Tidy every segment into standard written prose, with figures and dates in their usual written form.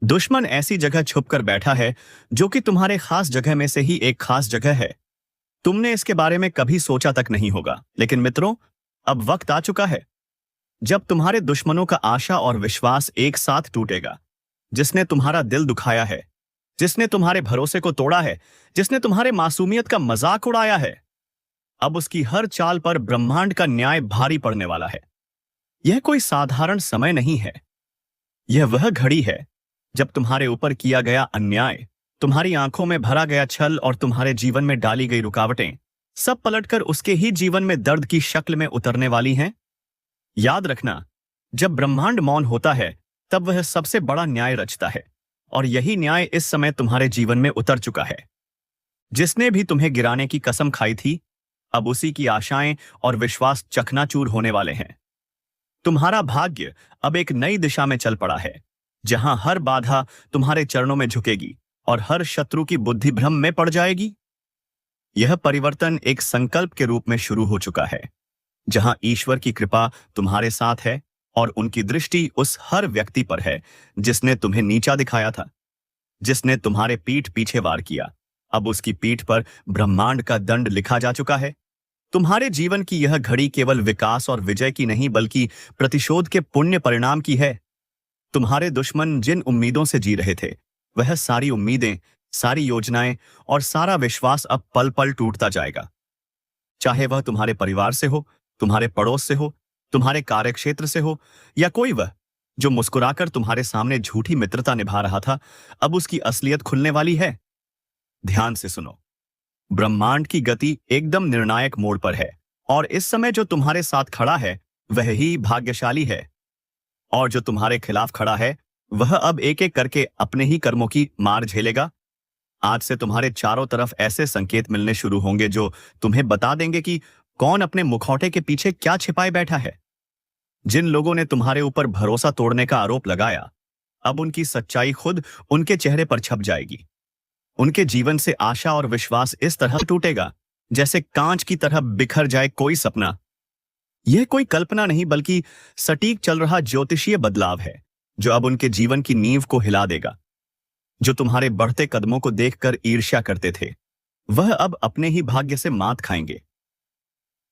दुश्मन ऐसी जगह छुपकर बैठा है जो कि तुम्हारे खास जगह में से ही एक खास जगह है। तुमने इसके बारे में कभी सोचा तक नहीं होगा, लेकिन मित्रों, अब वक्त आ चुका है जब तुम्हारे दुश्मनों का आशा और विश्वास एक साथ टूटेगा। जिसने तुम्हारा दिल दुखाया है, जिसने तुम्हारे भरोसे को तोड़ा है, जिसने तुम्हारे मासूमियत का मजाक उड़ाया है, अब उसकी हर चाल पर ब्रह्मांड का न्याय भारी पड़ने वाला है। यह कोई साधारण समय नहीं है। यह वह घड़ी है जब तुम्हारे ऊपर किया गया अन्याय, तुम्हारी आंखों में भरा गया छल और तुम्हारे जीवन में डाली गई रुकावटें सब पलटकर उसके ही जीवन में दर्द की शक्ल में उतरने वाली हैं। याद रखना, जब ब्रह्मांड मौन होता है तब वह सबसे बड़ा न्याय रचता है, और यही न्याय इस समय तुम्हारे जीवन में उतर चुका है। जिसने भी तुम्हें गिराने की कसम खाई थी, अब उसी की आशाएं और विश्वास चकनाचूर होने वाले हैं। तुम्हारा भाग्य अब एक नई दिशा में चल पड़ा है, जहां हर बाधा तुम्हारे चरणों में झुकेगी और हर शत्रु की बुद्धि भ्रम में पड़ जाएगी। यह परिवर्तन एक संकल्प के रूप में शुरू हो चुका है, जहां ईश्वर की कृपा तुम्हारे साथ है और उनकी दृष्टि उस हर व्यक्ति पर है जिसने तुम्हें नीचा दिखाया था, जिसने तुम्हारे पीठ पीछे वार किया। अब उसकी पीठ पर ब्रह्मांड का दंड लिखा जा चुका है। तुम्हारे जीवन की यह घड़ी केवल विकास और विजय की नहीं, बल्कि प्रतिशोध के पुण्य परिणाम की है। तुम्हारे दुश्मन जिन उम्मीदों से जी रहे थे, वह सारी उम्मीदें, सारी योजनाएं और सारा विश्वास अब पल पल टूटता जाएगा। चाहे वह तुम्हारे परिवार से हो, तुम्हारे पड़ोस से हो, तुम्हारे कार्यक्षेत्र से हो, या कोई वह जो मुस्कुराकर तुम्हारे सामने झूठी मित्रता निभा रहा था, अब उसकी असलियत खुलने वाली है। ध्यान से सुनो, ब्रह्मांड की गति एकदम निर्णायक मोड़ पर है, और इस समय जो तुम्हारे साथ खड़ा है वह ही भाग्यशाली है, और जो तुम्हारे खिलाफ खड़ा है वह अब एक एक करके अपने ही कर्मों की मार झेलेगा। आज से तुम्हारे चारों तरफ ऐसे संकेत मिलने शुरू होंगे जो तुम्हें बता देंगे कि कौन अपने मुखौटे के पीछे क्या छिपाए बैठा है। जिन लोगों ने तुम्हारे ऊपर भरोसा तोड़ने का आरोप लगाया, अब उनकी सच्चाई खुद उनके चेहरे पर छप जाएगी। उनके जीवन से आशा और विश्वास इस तरह टूटेगा जैसे कांच की तरह बिखर जाए कोई सपना। यह कोई कल्पना नहीं, बल्कि सटीक चल रहा ज्योतिषीय बदलाव है जो अब उनके जीवन की नींव को हिला देगा। जो तुम्हारे बढ़ते कदमों को देखकर ईर्ष्या करते थे, वह अब अपने ही भाग्य से मात खाएंगे।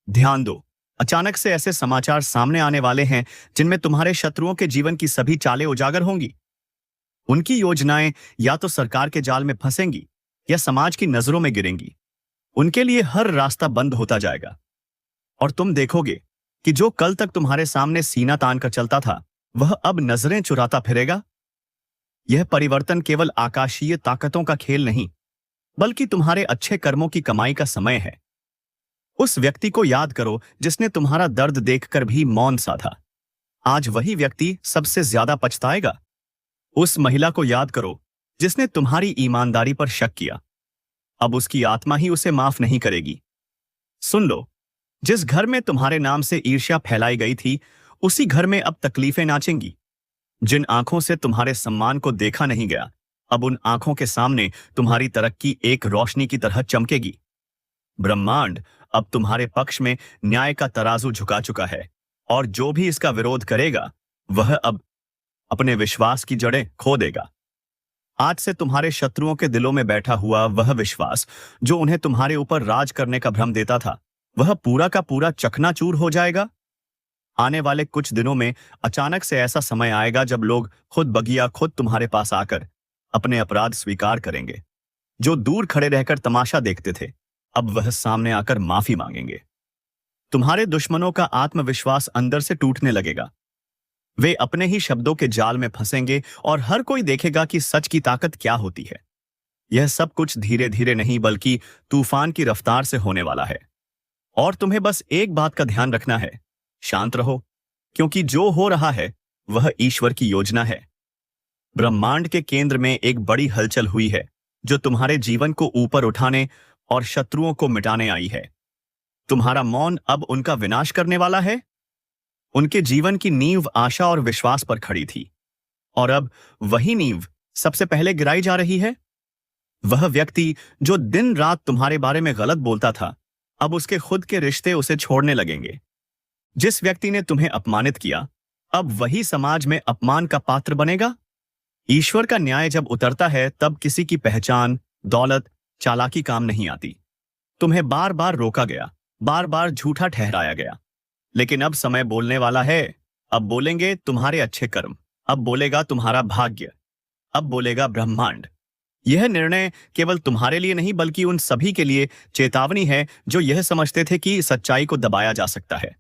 ध्यान दो, अचानक से ऐसे समाचार सामने आने वाले हैं जिनमें तुम्हारे शत्रुओं के जीवन की सभी चालें उजागर होंगी। उनकी योजनाएं या तो सरकार के जाल में फंसेंगी या समाज की नजरों में गिरेंगी। उनके लिए हर रास्ता बंद होता जाएगा, और तुम देखोगे कि जो कल तक तुम्हारे सामने सीना तान कर चलता था, वह अब नजरें चुराता फिरेगा। यह परिवर्तन केवल आकाशीय ताकतों का खेल नहीं, बल्कि तुम्हारे अच्छे कर्मों की कमाई का समय है। उस व्यक्ति को याद करो जिसने तुम्हारा दर्द देखकर भी मौन साधा। आज वही व्यक्ति सबसे ज्यादा पछताएगा। उस महिला को याद करो जिसने तुम्हारी ईमानदारी पर शक किया, अब उसकी आत्मा ही उसे माफ नहीं करेगी। सुन लो, जिस घर में तुम्हारे नाम से ईर्ष्या फैलाई गई थी, उसी घर में अब तकलीफें नाचेंगी। जिन आंखों से तुम्हारे सम्मान को देखा नहीं गया, अब उन आंखों के सामने तुम्हारी तरक्की एक रोशनी की तरह चमकेगी। ब्रह्मांड अब तुम्हारे पक्ष में न्याय का तराजू झुका चुका है, और जो भी इसका विरोध करेगा वह अब अपने विश्वास की जड़ें खो देगा। आज से तुम्हारे शत्रुओं के दिलों में बैठा हुआ वह विश्वास जो उन्हें तुम्हारे ऊपर राज करने का भ्रम देता था, वह पूरा का पूरा चकनाचूर हो जाएगा। आने वाले कुछ दिनों में अचानक से ऐसा समय आएगा जब लोग खुद बगिया खुद तुम्हारे पास आकर अपने अपराध स्वीकार करेंगे। जो दूर खड़े रहकर तमाशा देखते थे, अब वह सामने आकर माफी मांगेंगे। तुम्हारे दुश्मनों का आत्मविश्वास अंदर से टूटने लगेगा। वे अपने ही शब्दों के जाल में फंसेंगे और हर कोई देखेगा कि सच की ताकत क्या होती है। यह सब कुछ धीरे धीरे नहीं, बल्कि तूफान की रफ्तार से होने वाला है। और तुम्हें बस एक बात का ध्यान रखना है, शांत रहो, क्योंकि जो हो रहा है वह ईश्वर की योजना है। ब्रह्मांड के केंद्र में एक बड़ी हलचल हुई है जो तुम्हारे जीवन को ऊपर उठाने और शत्रुओं को मिटाने आई है। तुम्हारा मौन अब उनका विनाश करने वाला है। उनके जीवन की नींव आशा और विश्वास पर खड़ी थी, और अब वही नींव सबसे पहले गिराई जा रही है। वह व्यक्ति जो दिन रात तुम्हारे बारे में गलत बोलता था, अब उसके खुद के रिश्ते उसे छोड़ने लगेंगे। जिस व्यक्ति ने तुम्हें अपमानित किया, अब वही समाज में अपमान का पात्र बनेगा। ईश्वर का न्याय जब उतरता है तब किसी की पहचान, दौलत, चालाकी काम नहीं आती। तुम्हें बार बार रोका गया, बार बार झूठा ठहराया गया, लेकिन अब समय बोलने वाला है। अब बोलेंगे तुम्हारे अच्छे कर्म, अब बोलेगा तुम्हारा भाग्य, अब बोलेगा ब्रह्मांड। यह निर्णय केवल तुम्हारे लिए नहीं बल्कि उन सभी के लिए चेतावनी है जो यह समझते थे कि सच्चाई को दबाया जा सकता है,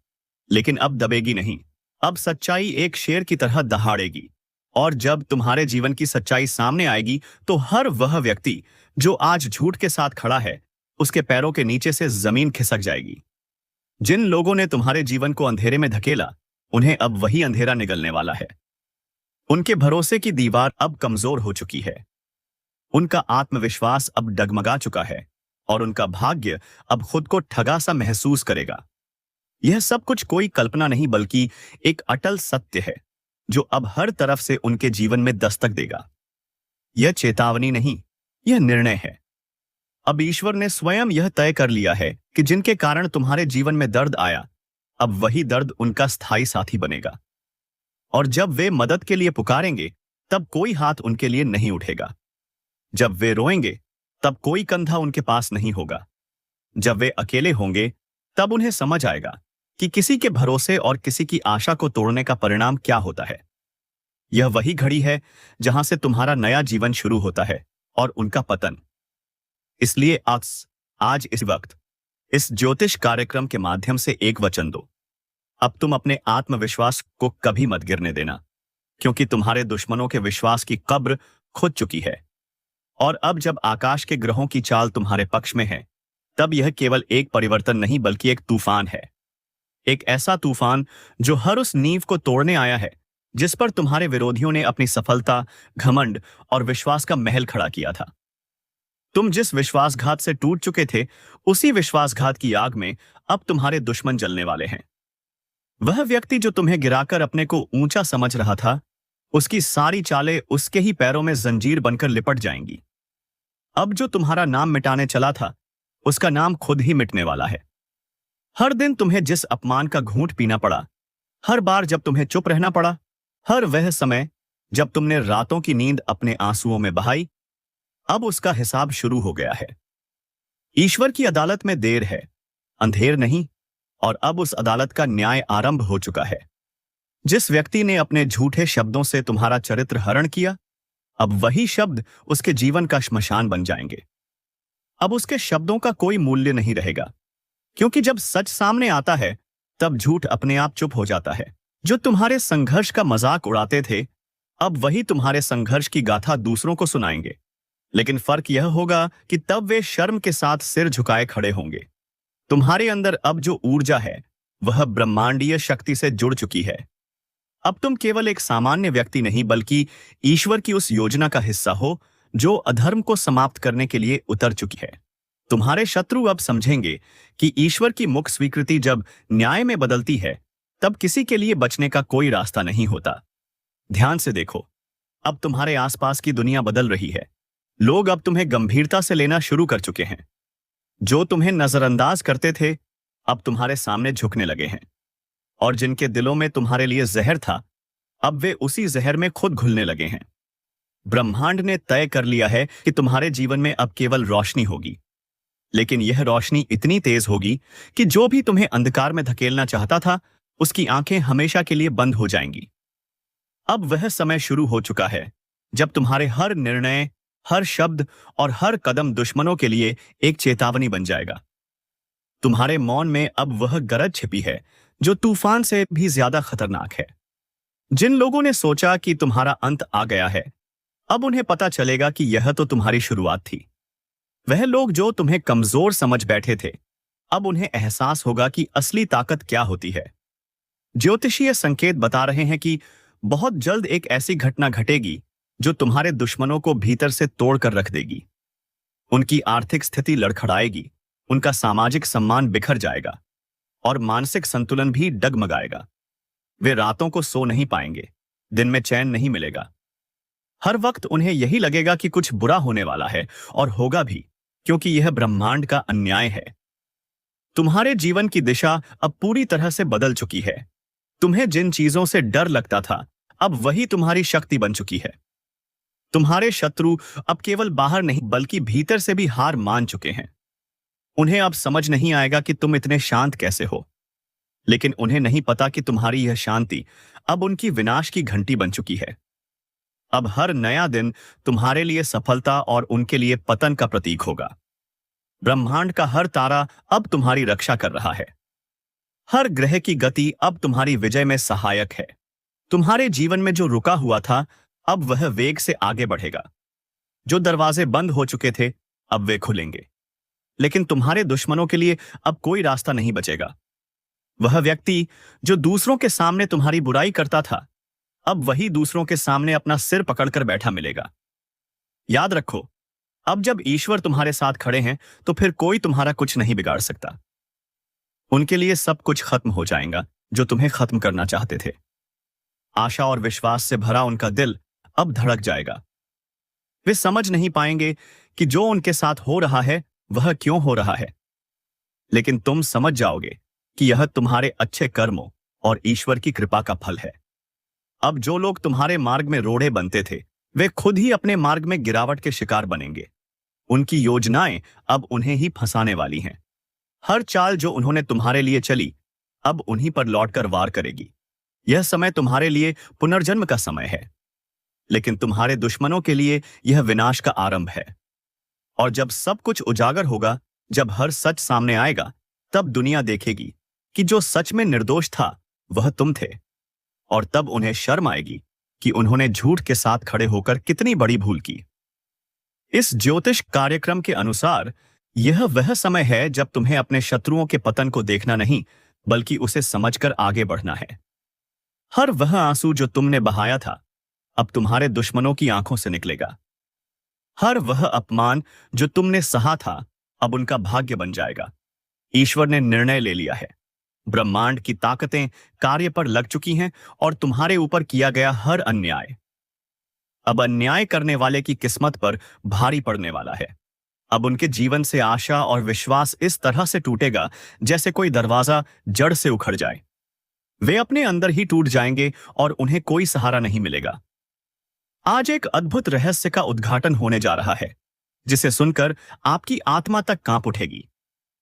लेकिन अब दबेगी नहीं। अब सच्चाई एक शेर की तरह दहाड़ेगी। और जब तुम्हारे जीवन की सच्चाई सामने आएगी तो हर वह व्यक्ति जो आज झूठ के साथ खड़ा है, उसके पैरों के नीचे से जमीन खिसक जाएगी। जिन लोगों ने तुम्हारे जीवन को अंधेरे में धकेला, उन्हें अब वही अंधेरा निगलने वाला है। उनके भरोसे की दीवार अब कमजोर हो चुकी है, उनका आत्मविश्वास अब डगमगा चुका है और उनका भाग्य अब खुद को ठगा सा महसूस करेगा। यह सब कुछ कोई कल्पना नहीं बल्कि एक अटल सत्य है जो अब हर तरफ से उनके जीवन में दस्तक देगा। यह चेतावनी नहीं, यह निर्णय है। अब ईश्वर ने स्वयं यह तय कर लिया है कि जिनके कारण तुम्हारे जीवन में दर्द आया, अब वही दर्द उनका स्थायी साथी बनेगा। और जब वे मदद के लिए पुकारेंगे तब कोई हाथ उनके लिए नहीं उठेगा। जब वे रोएंगे तब कोई कंधा उनके पास नहीं होगा। जब वे अकेले होंगे तब उन्हें समझ आएगा कि किसी के भरोसे और किसी की आशा को तोड़ने का परिणाम क्या होता है। यह वही घड़ी है जहां से तुम्हारा नया जीवन शुरू होता है और उनका पतन। इसलिए आज इस वक्त इस ज्योतिष कार्यक्रम के माध्यम से एक वचन दो। अब तुम अपने आत्मविश्वास को कभी मत गिरने देना, क्योंकि तुम्हारे दुश्मनों के विश्वास की कब्र खुद चुकी है। और अब जब आकाश के ग्रहों की चाल तुम्हारे पक्ष में है, तब यह केवल एक परिवर्तन नहीं बल्कि एक तूफान है। एक ऐसा तूफान जो हर उस नींव को तोड़ने आया है जिस पर तुम्हारे विरोधियों ने अपनी सफलता, घमंड और विश्वास का महल खड़ा किया था। तुम जिस विश्वासघात से टूट चुके थे, उसी विश्वासघात की आग में अब तुम्हारे दुश्मन जलने वाले हैं। वह व्यक्ति जो तुम्हें गिराकर अपने को ऊंचा समझ रहा था, उसकी सारी चालें उसके ही पैरों में जंजीर बनकर लिपट जाएंगी। अब जो तुम्हारा नाम मिटाने चला था, उसका नाम खुद ही मिटने वाला है। हर दिन तुम्हें जिस अपमान का घूंट पीना पड़ा, हर बार जब तुम्हें चुप रहना पड़ा, हर वह समय जब तुमने रातों की नींद अपने आंसुओं में बहाई, अब उसका हिसाब शुरू हो गया है। ईश्वर की अदालत में देर है, अंधेर नहीं। और अब उस अदालत का न्याय आरंभ हो चुका है। जिस व्यक्ति ने अपने झूठे शब्दों से तुम्हारा चरित्र हरण किया, अब वही शब्द उसके जीवन का श्मशान बन जाएंगे। अब उसके शब्दों का कोई मूल्य नहीं रहेगा, क्योंकि जब सच सामने आता है तब झूठ अपने आप चुप हो जाता है। जो तुम्हारे संघर्ष का मजाक उड़ाते थे, अब वही तुम्हारे संघर्ष की गाथा दूसरों को सुनाएंगे। लेकिन फर्क यह होगा कि तब वे शर्म के साथ सिर झुकाए खड़े होंगे। तुम्हारे अंदर अब जो ऊर्जा है वह ब्रह्मांडीय शक्ति से जुड़ चुकी है। अब तुम केवल एक सामान्य व्यक्ति नहीं बल्कि ईश्वर की उस योजना का हिस्सा हो जो अधर्म को समाप्त करने के लिए उतर चुकी है। तुम्हारे शत्रु अब समझेंगे कि ईश्वर की मुख स्वीकृति जब न्याय में बदलती है, तब किसी के लिए बचने का कोई रास्ता नहीं होता। ध्यान से देखो, अब तुम्हारे आसपास की दुनिया बदल रही है। लोग अब तुम्हें गंभीरता से लेना शुरू कर चुके हैं। जो तुम्हें नजरअंदाज करते थे, अब तुम्हारे सामने झुकने लगे हैं। और जिनके दिलों में तुम्हारे लिए जहर था, अब वे उसी जहर में खुद घुलने लगे हैं। ब्रह्मांड ने तय कर लिया है कि तुम्हारे जीवन में अब केवल रोशनी होगी, लेकिन यह रोशनी इतनी तेज होगी कि जो भी तुम्हें अंधकार में धकेलना चाहता था, उसकी आंखें हमेशा के लिए बंद हो जाएंगी। अब वह समय शुरू हो चुका है जब तुम्हारे हर निर्णय, हर शब्द और हर कदम दुश्मनों के लिए एक चेतावनी बन जाएगा। तुम्हारे मौन में अब वह गरज छिपी है जो तूफान से भी ज्यादा खतरनाक है। जिन लोगों ने सोचा कि तुम्हारा अंत आ गया है, अब उन्हें पता चलेगा कि यह तो तुम्हारी शुरुआत थी। वह लोग जो तुम्हें कमजोर समझ बैठे थे, अब उन्हें एहसास होगा कि असली ताकत क्या होती है। ज्योतिषीय संकेत बता रहे हैं कि बहुत जल्द एक ऐसी घटना घटेगी जो तुम्हारे दुश्मनों को भीतर से तोड़कर रख देगी। उनकी आर्थिक स्थिति लड़खड़ाएगी, उनका सामाजिक सम्मान बिखर जाएगा और मानसिक संतुलन भी डगमगाएगा। वे रातों को सो नहीं पाएंगे, दिन में चैन नहीं मिलेगा। हर वक्त उन्हें यही लगेगा कि कुछ बुरा होने वाला है, और होगा भी, क्योंकि यह ब्रह्मांड का अन्याय है। तुम्हारे जीवन की दिशा अब पूरी तरह से बदल चुकी है। तुम्हें जिन चीजों से डर लगता था, अब वही तुम्हारी शक्ति बन चुकी है। तुम्हारे शत्रु अब केवल बाहर नहीं बल्कि भीतर से भी हार मान चुके हैं। उन्हें अब समझ नहीं आएगा कि तुम इतने शांत कैसे हो, लेकिन उन्हें नहीं पता कि तुम्हारी यह शांति अब उनकी विनाश की घंटी बन चुकी है। अब हर नया दिन तुम्हारे लिए सफलता और उनके लिए पतन का प्रतीक होगा। ब्रह्मांड का हर तारा अब तुम्हारी रक्षा कर रहा है। हर ग्रह की गति अब तुम्हारी विजय में सहायक है। तुम्हारे जीवन में जो रुका हुआ था, अब वह वेग से आगे बढ़ेगा। जो दरवाजे बंद हो चुके थे, अब वे खुलेंगे। लेकिन तुम्हारे दुश्मनों के लिए अब कोई रास्ता नहीं बचेगा। वह व्यक्ति जो दूसरों के सामने तुम्हारी बुराई करता था, अब वही दूसरों के सामने अपना सिर पकड़कर बैठा मिलेगा। याद रखो, अब जब ईश्वर तुम्हारे साथ खड़े हैं, तो फिर कोई तुम्हारा कुछ नहीं बिगाड़ सकता। उनके लिए सब कुछ खत्म हो जाएगा जो तुम्हें खत्म करना चाहते थे। आशा और विश्वास से भरा उनका दिल अब धड़क जाएगा। वे समझ नहीं पाएंगे कि जो उनके साथ हो रहा है वह क्यों हो रहा है, लेकिन तुम समझ जाओगे कि यह तुम्हारे अच्छे कर्मों और ईश्वर की कृपा का फल है। अब जो लोग तुम्हारे मार्ग में रोड़े बनते थे, वे खुद ही अपने मार्ग में गिरावट के शिकार बनेंगे। उनकी योजनाएं अब उन्हें ही फंसाने वाली हैं। हर चाल जो उन्होंने तुम्हारे लिए चली, अब उन्हीं पर लौटकर वार करेगी। यह समय तुम्हारे लिए पुनर्जन्म का समय है, लेकिन तुम्हारे दुश्मनों के लिए यह विनाश का आरंभ है। और जब सब कुछ उजागर होगा, जब हर सच सामने आएगा, तब दुनिया देखेगी कि जो सच में निर्दोष था वह तुम थे। और तब उन्हें शर्म आएगी कि उन्होंने झूठ के साथ खड़े होकर कितनी बड़ी भूल की। इस ज्योतिष कार्यक्रम के अनुसार यह वह समय है जब तुम्हें अपने शत्रुओं के पतन को देखना नहीं, बल्कि उसे समझकर आगे बढ़ना है। हर वह आंसू जो तुमने बहाया था, अब तुम्हारे दुश्मनों की आंखों से निकलेगा। हर वह अपमान जो तुमने सहा था, अब उनका भाग्य बन जाएगा। ईश्वर ने निर्णय ले लिया है। ब्रह्मांड की ताकतें कार्य पर लग चुकी हैं और तुम्हारे ऊपर किया गया हर अन्याय अब अन्याय करने वाले की किस्मत पर भारी पड़ने वाला है। अब उनके जीवन से आशा और विश्वास इस तरह से टूटेगा जैसे कोई दरवाजा जड़ से उखड़ जाए। वे अपने अंदर ही टूट जाएंगे और उन्हें कोई सहारा नहीं मिलेगा। आज एक अद्भुत रहस्य का उद्घाटन होने जा रहा है, जिसे सुनकर आपकी आत्मा तक कांप उठेगी।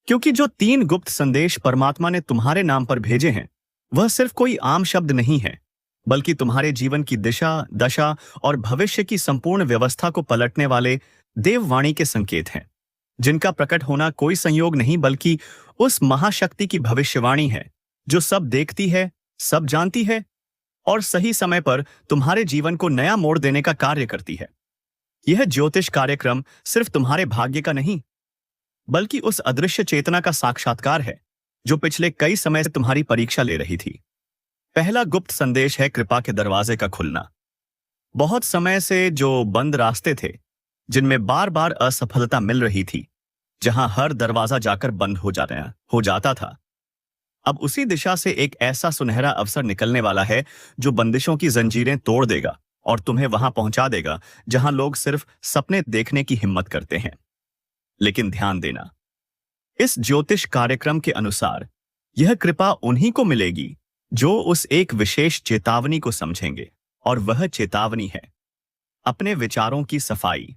क्योंकि जो 3 गुप्त संदेश परमात्मा ने तुम्हारे नाम पर भेजे हैं, वह सिर्फ कोई आम शब्द नहीं है, बल्कि तुम्हारे जीवन की दिशा, दशा और भविष्य की संपूर्ण व्यवस्था को पलटने वाले देववाणी के संकेत हैं, जिनका प्रकट होना कोई संयोग नहीं बल्कि उस महाशक्ति की भविष्यवाणी है जो सब देखती है, सब जानती है और सही समय पर तुम्हारे जीवन को नया मोड़ देने का कार्य करती है। यह ज्योतिष कार्यक्रम सिर्फ तुम्हारे भाग्य का नहीं, बल्कि उस अदृश्य चेतना का साक्षात्कार है जो पिछले कई समय से तुम्हारी परीक्षा ले रही थी। पहला गुप्त संदेश है कृपा के दरवाजे का खुलना। बहुत समय से जो बंद रास्ते थे, जिनमें बार बार असफलता मिल रही थी, जहां हर दरवाजा जाकर बंद हो जाता था, अब उसी दिशा से एक ऐसा सुनहरा अवसर निकलने वाला है जो बंदिशों की जंजीरें तोड़ देगा और तुम्हें वहां पहुंचा देगा जहां लोग सिर्फ सपने देखने की हिम्मत करते हैं। लेकिन ध्यान देना, इस ज्योतिष कार्यक्रम के अनुसार यह कृपा उन्हीं को मिलेगी जो उस एक विशेष चेतावनी को समझेंगे, और वह चेतावनी है अपने विचारों की सफाई।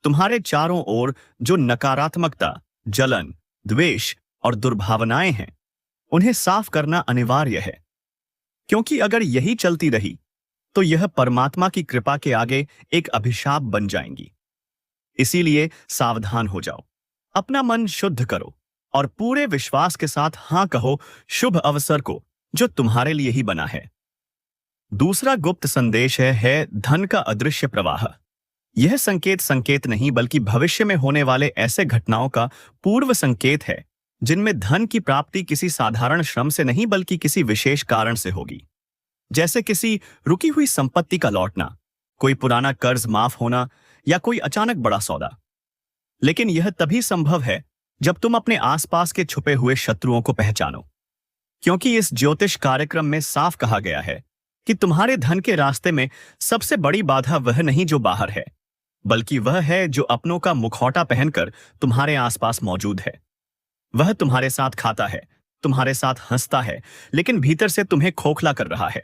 तुम्हारे चारों ओर जो नकारात्मकता, जलन, द्वेष और दुर्भावनाएं हैं, उन्हें साफ करना अनिवार्य है, क्योंकि अगर यही चलती रही तो यह परमात्मा की कृपा के आगे एक अभिशाप बन जाएंगी। इसीलिए सावधान हो जाओ, अपना मन शुद्ध करो और पूरे विश्वास के साथ हां कहो शुभ अवसर को जो तुम्हारे लिए ही बना है। दूसरा गुप्त संदेश है धन का अदृश्य प्रवाह। यह संकेत नहीं बल्कि भविष्य में होने वाले ऐसे घटनाओं का पूर्व संकेत है जिनमें धन की प्राप्ति किसी साधारण श्रम से नहीं बल्कि किसी विशेष कारण से होगी, जैसे किसी रुकी हुई संपत्ति का लौटना, कोई पुराना कर्ज माफ होना या कोई अचानक बड़ा सौदा। लेकिन यह तभी संभव है जब तुम अपने आसपास के छुपे हुए शत्रुओं को पहचानो, क्योंकि इस ज्योतिष कार्यक्रम में साफ कहा गया है कि तुम्हारे धन के रास्ते में सबसे बड़ी बाधा वह नहीं जो बाहर है, बल्कि वह है जो अपनों का मुखौटा पहनकर तुम्हारे आसपास मौजूद है। वह तुम्हारे साथ खाता है, तुम्हारे साथ हंसता है, लेकिन भीतर से तुम्हें खोखला कर रहा है।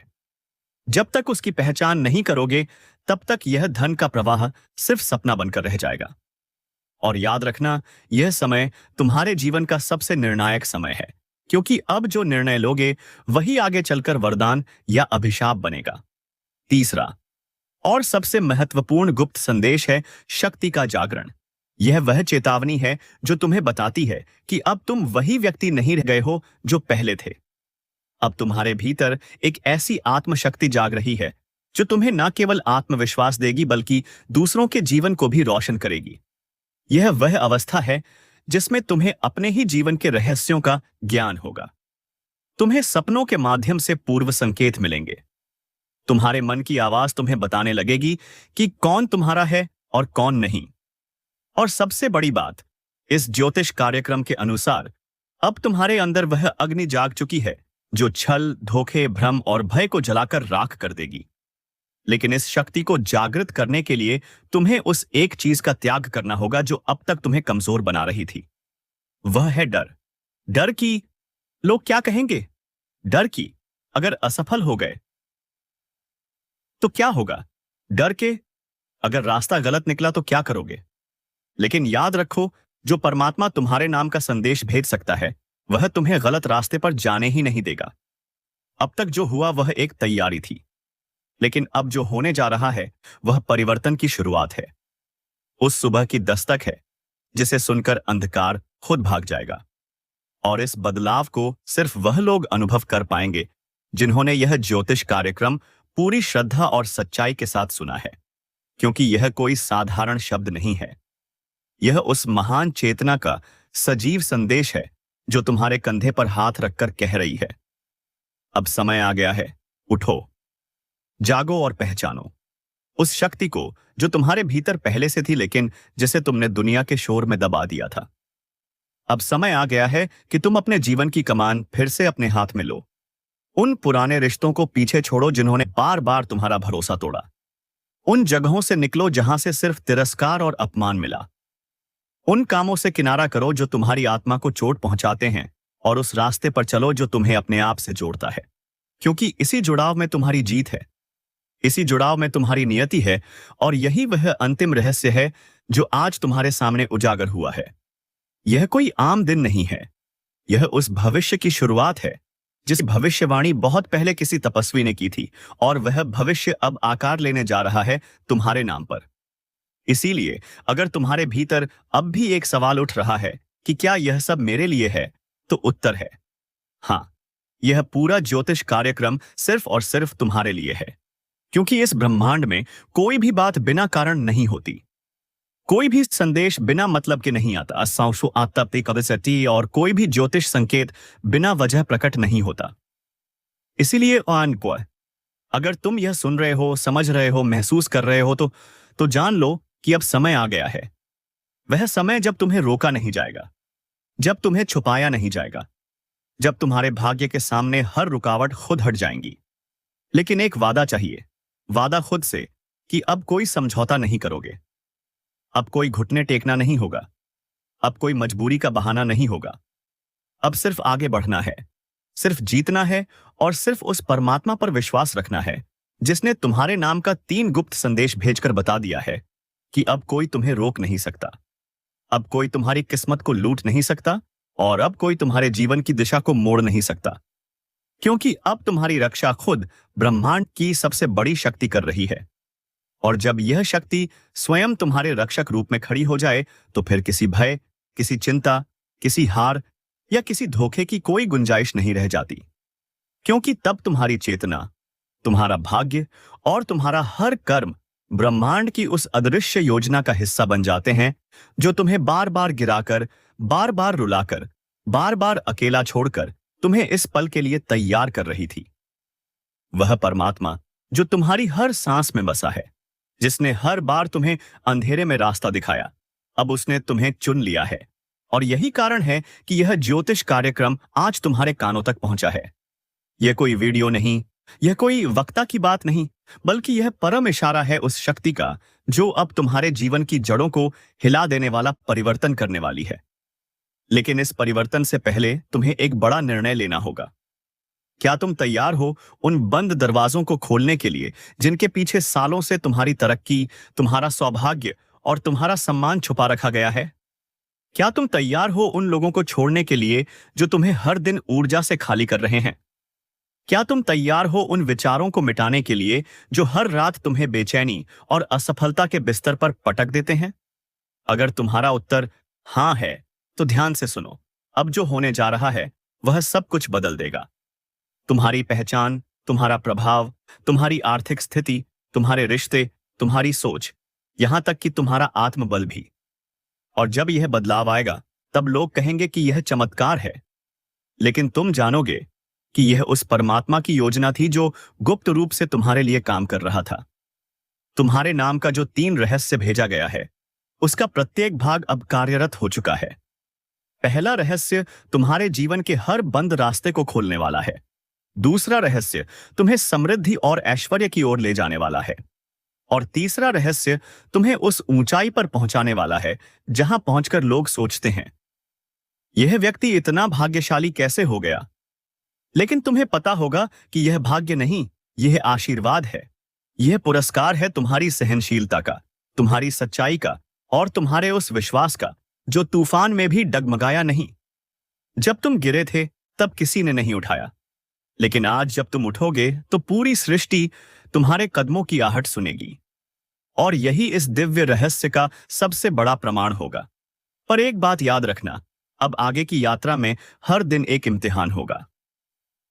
जब तक उसकी पहचान नहीं करोगे, तब तक यह धन का प्रवाह सिर्फ सपना बनकर रह जाएगा। और याद रखना, यह समय तुम्हारे जीवन का सबसे निर्णायक समय है, क्योंकि अब जो निर्णय लोगे वही आगे चलकर वरदान या अभिशाप बनेगा। तीसरा और सबसे महत्वपूर्ण गुप्त संदेश है शक्ति का जागरण। यह वह चेतावनी है जो तुम्हें बताती है कि अब तुम वही व्यक्ति नहीं रह गए हो जो पहले थे। अब तुम्हारे भीतर एक ऐसी आत्मशक्ति जाग रही है जो तुम्हें न केवल आत्मविश्वास देगी बल्कि दूसरों के जीवन को भी रोशन करेगी। यह वह अवस्था है जिसमें तुम्हें अपने ही जीवन के रहस्यों का ज्ञान होगा। तुम्हें सपनों के माध्यम से पूर्व संकेत मिलेंगे। तुम्हारे मन की आवाज तुम्हें बताने लगेगी कि कौन तुम्हारा है और कौन नहीं। और सबसे बड़ी बात, इस ज्योतिष कार्यक्रम के अनुसार अब तुम्हारे अंदर वह अग्नि जाग चुकी है जो छल, धोखे, भ्रम और भय को जलाकर राख कर देगी। लेकिन इस शक्ति को जागृत करने के लिए तुम्हें उस एक चीज का त्याग करना होगा जो अब तक तुम्हें कमजोर बना रही थी। वह है डर। डर की लोग क्या कहेंगे, डर की अगर असफल हो गए तो क्या होगा, डर के अगर रास्ता गलत निकला तो क्या करोगे। लेकिन याद रखो, जो परमात्मा तुम्हारे नाम का संदेश भेज सकता है वह तुम्हें गलत रास्ते पर जाने ही नहीं देगा। अब तक जो हुआ वह एक तैयारी थी, लेकिन अब जो होने जा रहा है वह परिवर्तन की शुरुआत है। उस सुबह की दस्तक है जिसे सुनकर अंधकार खुद भाग जाएगा। और इस बदलाव को सिर्फ वह लोग अनुभव कर पाएंगे जिन्होंने यह ज्योतिष कार्यक्रम पूरी श्रद्धा और सच्चाई के साथ सुना है, क्योंकि यह कोई साधारण शब्द नहीं है। यह उस महान चेतना का सजीव संदेश है जो तुम्हारे कंधे पर हाथ रखकर कह रही है, अब समय आ गया है, उठो, जागो और पहचानो उस शक्ति को जो तुम्हारे भीतर पहले से थी लेकिन जिसे तुमने दुनिया के शोर में दबा दिया था। अब समय आ गया है कि तुम अपने जीवन की कमान फिर से अपने हाथ में लो। उन पुराने रिश्तों को पीछे छोड़ो जिन्होंने बार बार तुम्हारा भरोसा तोड़ा। उन जगहों से निकलो जहां से सिर्फ तिरस्कार और अपमान मिला। उन कामों से किनारा करो जो तुम्हारी आत्मा को चोट पहुंचाते हैं और उस रास्ते पर चलो जो तुम्हें अपने आप से जोड़ता है, क्योंकि इसी जुड़ाव में तुम्हारी जीत है, इसी जुड़ाव में तुम्हारी नियति है। और यही वह अंतिम रहस्य है जो आज तुम्हारे सामने उजागर हुआ है। यह कोई आम दिन नहीं है, यह उस भविष्य की शुरुआत है जिस भविष्यवाणी बहुत पहले किसी तपस्वी ने की थी, और वह भविष्य अब आकार लेने जा रहा है तुम्हारे नाम पर। इसीलिए अगर तुम्हारे भीतर अब भी एक सवाल उठ रहा है कि क्या यह सब मेरे लिए है, तो उत्तर है हां, यह पूरा ज्योतिष कार्यक्रम सिर्फ और सिर्फ तुम्हारे लिए है। क्योंकि इस ब्रह्मांड में कोई भी बात बिना कारण नहीं होती, कोई भी संदेश बिना मतलब के नहीं आता, और कोई भी ज्योतिष संकेत बिना वजह प्रकट नहीं होता। इसीलिए अगर तुम यह सुन रहे हो, समझ रहे हो, महसूस कर रहे हो तो जान लो कि अब समय आ गया है। वह समय जब तुम्हें रोका नहीं जाएगा, जब तुम्हें छुपाया नहीं जाएगा, जब तुम्हारे भाग्य के सामने हर रुकावट खुद हट जाएंगी। लेकिन एक वादा चाहिए, वादा खुद से कि अब कोई समझौता नहीं करोगे, अब कोई घुटने टेकना नहीं होगा, अब कोई मजबूरी का बहाना नहीं होगा। अब सिर्फ आगे बढ़ना है, सिर्फ जीतना है और सिर्फ उस परमात्मा पर विश्वास रखना है जिसने तुम्हारे नाम का 3 गुप्त संदेश भेजकर बता दिया है कि अब कोई तुम्हें रोक नहीं सकता, अब कोई तुम्हारी किस्मत को लूट नहीं सकता और अब कोई तुम्हारे जीवन की दिशा को मोड़ नहीं सकता। क्योंकि अब तुम्हारी रक्षा खुद ब्रह्मांड की सबसे बड़ी शक्ति कर रही है। और जब यह शक्ति स्वयं तुम्हारे रक्षक रूप में खड़ी हो जाए तो फिर किसी भय, किसी चिंता, किसी हार या किसी धोखे की कोई गुंजाइश नहीं रह जाती। क्योंकि तब तुम्हारी चेतना, तुम्हारा भाग्य और तुम्हारा हर कर्म ब्रह्मांड की उस अदृश्य योजना का हिस्सा बन जाते हैं जो तुम्हें बार बार गिराकर, बार बार रुलाकर, बार बार अकेला छोड़कर तुम्हें इस पल के लिए तैयार कर रही थी। वह परमात्मा जो तुम्हारी हर सांस में बसा है, जिसने हर बार तुम्हें अंधेरे में रास्ता दिखाया, अब उसने तुम्हें चुन लिया है। और यही कारण है कि यह ज्योतिष कार्यक्रम आज तुम्हारे कानों तक पहुंचा है। यह कोई वीडियो नहीं, यह कोई वक्ता की बात नहीं, बल्कि यह परम इशारा है उस शक्ति का जो अब तुम्हारे जीवन की जड़ों को हिला देने वाला परिवर्तन करने वाली है। लेकिन इस परिवर्तन से पहले तुम्हें एक बड़ा निर्णय लेना होगा। क्या तुम तैयार हो उन बंद दरवाजों को खोलने के लिए जिनके पीछे सालों से तुम्हारी तरक्की, तुम्हारा सौभाग्य और तुम्हारा सम्मान छुपा रखा गया है? क्या तुम तैयार हो उन लोगों को छोड़ने के लिए जो तुम्हें हर दिन ऊर्जा से खाली कर रहे हैं? क्या तुम तैयार हो उन विचारों को मिटाने के लिए जो हर रात तुम्हें बेचैनी और असफलता के बिस्तर पर पटक देते हैं? अगर तुम्हारा उत्तर हां है, तो ध्यान से सुनो। अब जो होने जा रहा है वह सब कुछ बदल देगा। तुम्हारी पहचान, तुम्हारा प्रभाव, तुम्हारी आर्थिक स्थिति, तुम्हारे रिश्ते, तुम्हारी सोच, यहां तक कि तुम्हारा आत्मबल भी। और जब यह बदलाव आएगा, तब लोग कहेंगे कि यह चमत्कार है। लेकिन तुम जानोगे कि यह उस परमात्मा की योजना थी जो गुप्त रूप से तुम्हारे लिए काम कर रहा था। तुम्हारे नाम का जो 3 रहस्य भेजा गया है, उसका प्रत्येक भाग अब कार्यरत हो चुका है। पहला रहस्य तुम्हारे जीवन के हर बंद रास्ते को खोलने वाला है। दूसरा रहस्य तुम्हें समृद्धि और ऐश्वर्य की ओर ले जाने वाला है। और तीसरा रहस्य तुम्हें उस ऊंचाई पर पहुंचाने वाला है जहां पहुंचकर लोग सोचते हैं, यह व्यक्ति इतना भाग्यशाली कैसे हो गया? लेकिन तुम्हें पता होगा कि यह भाग्य नहीं, यह आशीर्वाद है। यह पुरस्कार है तुम्हारी सहनशीलता का, तुम्हारी सच्चाई का और तुम्हारे उस विश्वास का जो तूफान में भी डगमगाया नहीं। जब तुम गिरे थे तब किसी ने नहीं उठाया, लेकिन आज जब तुम उठोगे तो पूरी सृष्टि तुम्हारे कदमों की आहट सुनेगी। और यही इस दिव्य रहस्य का सबसे बड़ा प्रमाण होगा। पर एक बात याद रखना, अब आगे की यात्रा में हर दिन एक इम्तिहान होगा।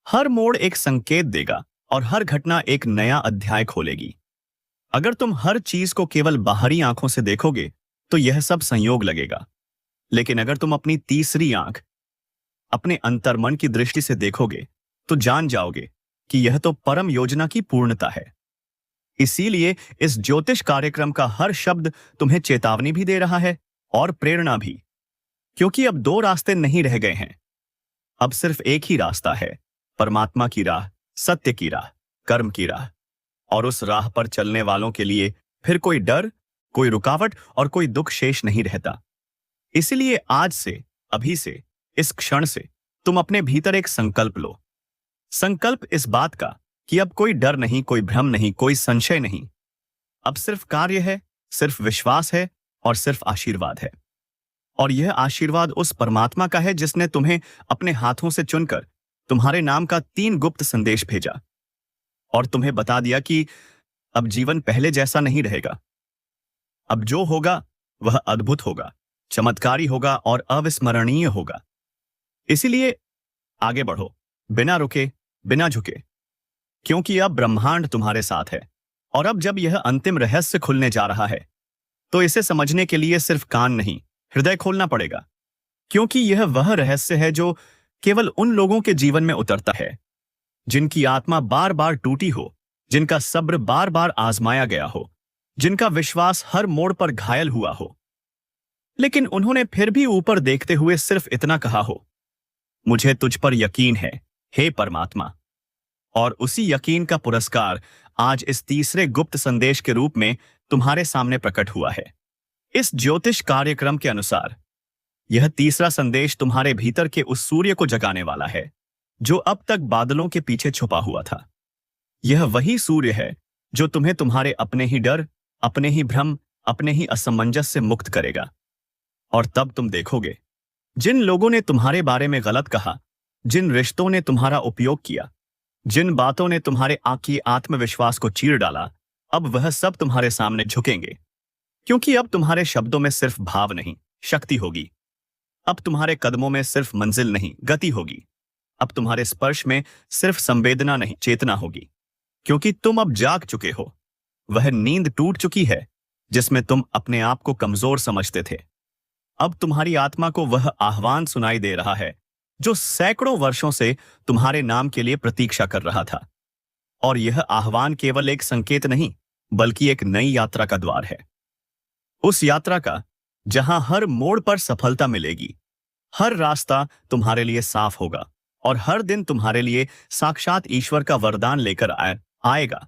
हर मोड़ एक संकेत देगा और हर घटना एक नया अध्याय खोलेगी। अगर तुम हर चीज को केवल बाहरी आंखों से देखोगे तो यह सब संयोग लगेगा। लेकिन अगर तुम अपनी तीसरी आंख, अपने अंतर्मन की दृष्टि से देखोगे, तो जान जाओगे कि यह तो परम योजना की पूर्णता है। इसीलिए इस ज्योतिष कार्यक्रम का हर शब्द तुम्हें चेतावनी भी दे रहा है और प्रेरणा भी। क्योंकि अब 2 रास्ते नहीं रह गए हैं, अब सिर्फ एक ही रास्ता है, परमात्मा की राह, सत्य की राह, कर्म की राह। और उस राह पर चलने वालों के लिए फिर कोई डर, कोई रुकावट और कोई दुख शेष नहीं रहता। इसलिए आज से, अभी से, इस क्षण से तुम अपने भीतर एक संकल्प लो। संकल्प इस बात का कि अब कोई डर नहीं, कोई भ्रम नहीं, कोई संशय नहीं। अब सिर्फ कार्य है, सिर्फ विश्वास है और सिर्फ आशीर्वाद है। और यह आशीर्वाद उस परमात्मा का है जिसने तुम्हें अपने हाथों से चुनकर तुम्हारे नाम का 3 गुप्त संदेश भेजा और तुम्हें बता दिया कि अब जीवन पहले जैसा नहीं रहेगा। अब जो होगा वह अद्भुत होगा, चमत्कारी होगा और अविस्मरणीय होगा। इसीलिए आगे बढ़ो, बिना रुके, बिना झुके, क्योंकि अब ब्रह्मांड तुम्हारे साथ है। और अब जब यह अंतिम रहस्य खुलने जा रहा है, तो इसे समझने के लिए सिर्फ कान नहीं, हृदय खोलना पड़ेगा। क्योंकि यह वह रहस्य है जो केवल उन लोगों के जीवन में उतरता है जिनकी आत्मा बार बार टूटी हो, जिनका सब्र बार बार आजमाया गया हो, जिनका विश्वास हर मोड़ पर घायल हुआ हो, लेकिन उन्होंने फिर भी ऊपर देखते हुए सिर्फ इतना कहा हो, मुझे तुझ पर यकीन है, हे परमात्मा। और उसी यकीन का पुरस्कार आज इस तीसरे गुप्त संदेश के रूप में तुम्हारे सामने प्रकट हुआ है। इस ज्योतिष कार्यक्रम के अनुसार यह तीसरा संदेश तुम्हारे भीतर के उस सूर्य को जगाने वाला है जो अब तक बादलों के पीछे छुपा हुआ था। यह वही सूर्य है जो तुम्हें तुम्हारे अपने ही डर, अपने ही भ्रम, अपने ही असमंजस से मुक्त करेगा। और तब तुम देखोगे, जिन लोगों ने तुम्हारे बारे में गलत कहा, जिन रिश्तों ने तुम्हारा उपयोग किया, जिन बातों ने तुम्हारे आत्मविश्वास को चीर डाला, अब वह सब तुम्हारे सामने झुकेंगे। क्योंकि अब तुम्हारे शब्दों में सिर्फ भाव नहीं, शक्ति होगी। अब तुम्हारे कदमों में सिर्फ मंजिल नहीं, गति होगी। अब तुम्हारे स्पर्श में सिर्फ संवेदना नहीं, चेतना होगी। क्योंकि तुम अब जाग चुके हो। वह नींद टूट चुकी है जिसमें तुम अपने आप को कमजोर समझते थे। अब तुम्हारी आत्मा को वह आह्वान सुनाई दे रहा है जो सैकड़ों वर्षों से तुम्हारे नाम के लिए प्रतीक्षा कर रहा था। और यह आह्वान केवल एक संकेत नहीं, बल्कि एक नई यात्रा का द्वार है। उस यात्रा का जहां हर मोड़ पर सफलता मिलेगी, हर रास्ता तुम्हारे लिए साफ होगा और हर दिन तुम्हारे लिए साक्षात ईश्वर का वरदान लेकर आएगा।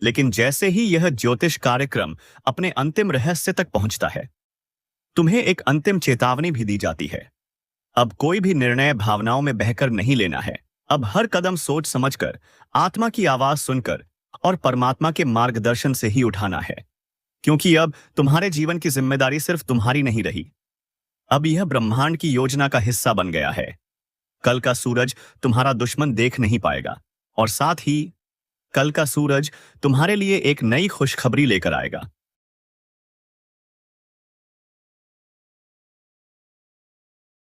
लेकिन जैसे ही यह ज्योतिष कार्यक्रम अपने अंतिम रहस्य तक पहुंचता है, तुम्हें एक अंतिम चेतावनी भी दी जाती है। अब कोई भी निर्णय भावनाओं में बहकर नहीं लेना है, अब हर कदम सोच समझकर, आत्मा की आवाज सुनकर और परमात्मा के मार्गदर्शन से ही उठाना है, क्योंकि अब तुम्हारे जीवन की जिम्मेदारी सिर्फ तुम्हारी नहीं रही। अब यह ब्रह्मांड की योजना का हिस्सा बन गया है। कल का सूरज तुम्हारा दुश्मन देख नहीं पाएगा, और साथ ही कल का सूरज तुम्हारे लिए एक नई खुशखबरी लेकर आएगा।